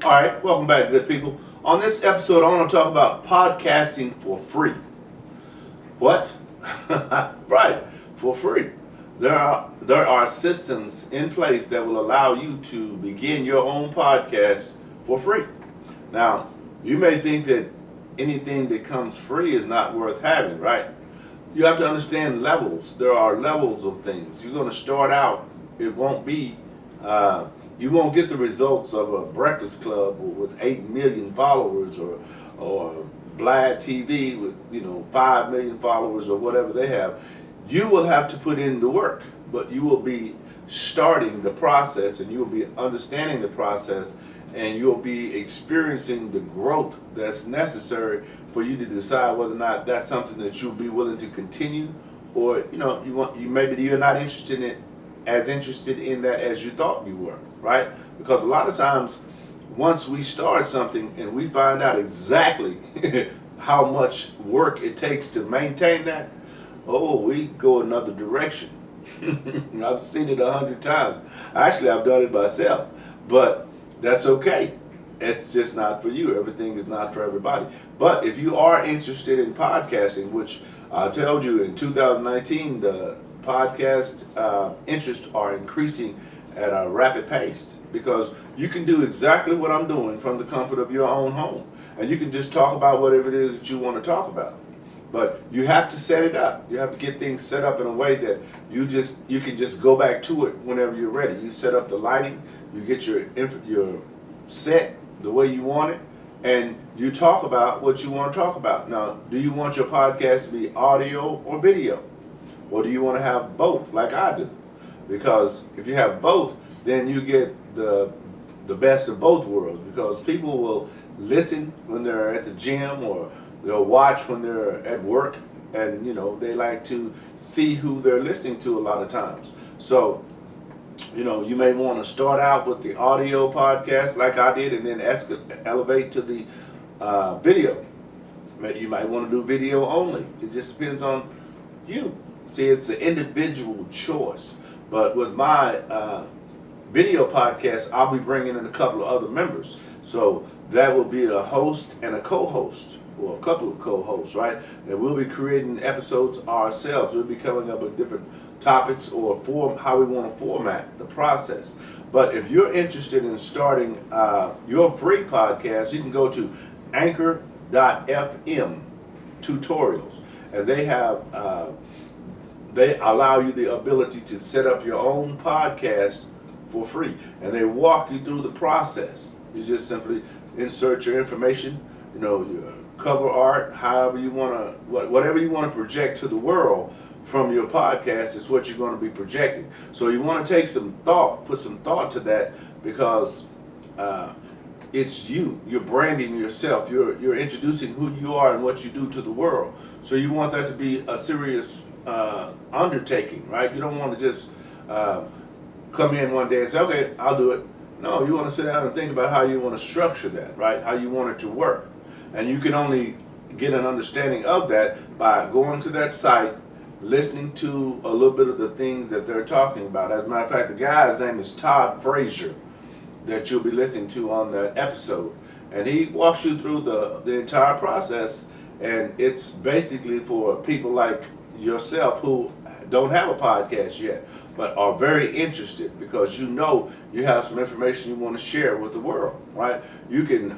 All right, welcome back, good people. On this episode, I want to talk about podcasting for free. What? Right, for free. There are systems in place that will allow you to begin your own podcast for free. Now, you may think that anything that comes free is not worth having, right? You have to understand levels. There are levels of things. You're going to start out, it won't be, you won't get the results of a Breakfast Club with 8 million followers or Vlad TV with 5 million followers or whatever they have. You will have to put in the work, but you will be starting the process and you will be understanding the process and you'll be experiencing the growth that's necessary for you to decide whether or not that's something that you'll be willing to continue, or maybe you're not interested in it, as interested in that as you thought you were, right? Because a lot of times once we start something and we find out exactly how much work it takes to maintain that, we go another direction. I've seen it 100 times. Actually, I've done it myself, but that's okay. It's just not for you. Everything is not for everybody. But if you are interested in podcasting, which I told you in 2019, the podcast interests are increasing at a rapid pace, because you can do exactly what I'm doing from the comfort of your own home. And you can just talk about whatever it is that you want to talk about. But you have to set it up. You have to get things set up in a way that you can just go back to it whenever you're ready. You set up the lighting, you get your set the way you want it, and you talk about what you want to talk about. Now, do you want your podcast to be audio or video? Or do you want to have both like I do? Because if you have both, then you get the best of both worlds, because people will listen when they're at the gym, or they'll watch when they're at work, and they like to see who they're listening to a lot of times. So you may want to start out with the audio podcast like I did, and then elevate to the video. You might want to do video only. It just depends on you. See, it's an individual choice. But with my video podcast, I'll be bringing in a couple of other members. So that will be a host and a co-host, or a couple of co-hosts, right? And we'll be creating episodes ourselves. We'll be coming up with different topics or how we want to format the process. But if you're interested in starting your free podcast, you can go to anchor.fm tutorials, and they allow you the ability to set up your own podcast for free, and they walk you through the process. You just simply insert your information, your cover art, however you want to, whatever you want to project to the world from your podcast is what you're going to be projecting. So you want to take some thought, put some thought to that, because it's you. You're branding yourself. You're introducing who you are and what you do to the world. So you want that to be a serious undertaking, right? You don't want to just come in one day and say, okay, I'll do it. No, you want to sit down and think about how you want to structure that, right? How you want it to work. And you can only get an understanding of that by going to that site, listening to a little bit of the things that they're talking about. As a matter of fact, the guy's name is Todd Frazier, that you'll be listening to on that episode. And he walks you through the entire process, and it's basically for people like yourself who don't have a podcast yet, but are very interested, because you have some information you want to share with the world, right? You can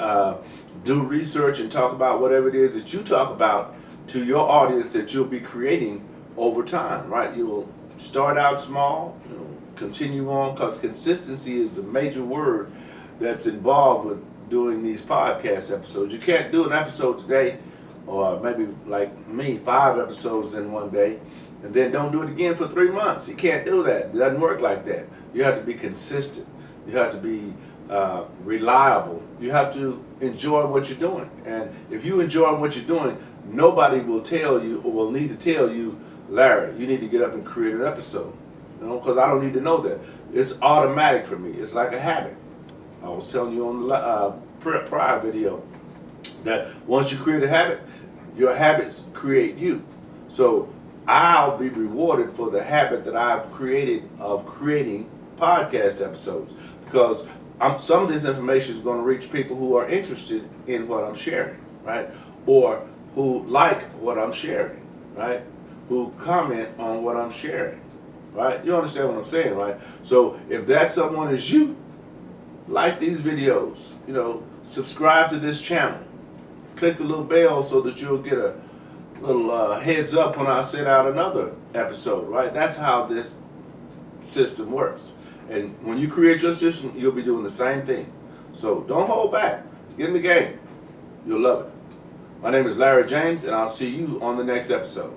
do research and talk about whatever it is that you talk about to your audience that you'll be creating over time, right? You'll start out small, continue on, because consistency is the major word that's involved with doing these podcast episodes. You can't do an episode today, or maybe like me, 5 episodes in one day, and then don't do it again for 3 months. You can't do that. It doesn't work like that. You have to be consistent. You have to be reliable. You have to enjoy what you're doing. And if you enjoy what you're doing, nobody will tell you, or will need to tell you, Larry, you need to get up and create an episode. Because I don't need to know that. It's automatic for me. It's like a habit. I was telling you on the prior video that once you create a habit, your habits create you. So I'll be rewarded for the habit that I've created of creating podcast episodes, because some of this information is going to reach people who are interested in what I'm sharing, right? Or who like what I'm sharing, right? Who comment on what I'm sharing, right? You understand what I'm saying, right? So if that someone is you, like these videos, subscribe to this channel, click the little bell so that you'll get a little heads up when I send out another episode, right? That's how this system works. And when you create your system, you'll be doing the same thing. So don't hold back. Get in the game. You'll love it. My name is Larry James, and I'll see you on the next episode.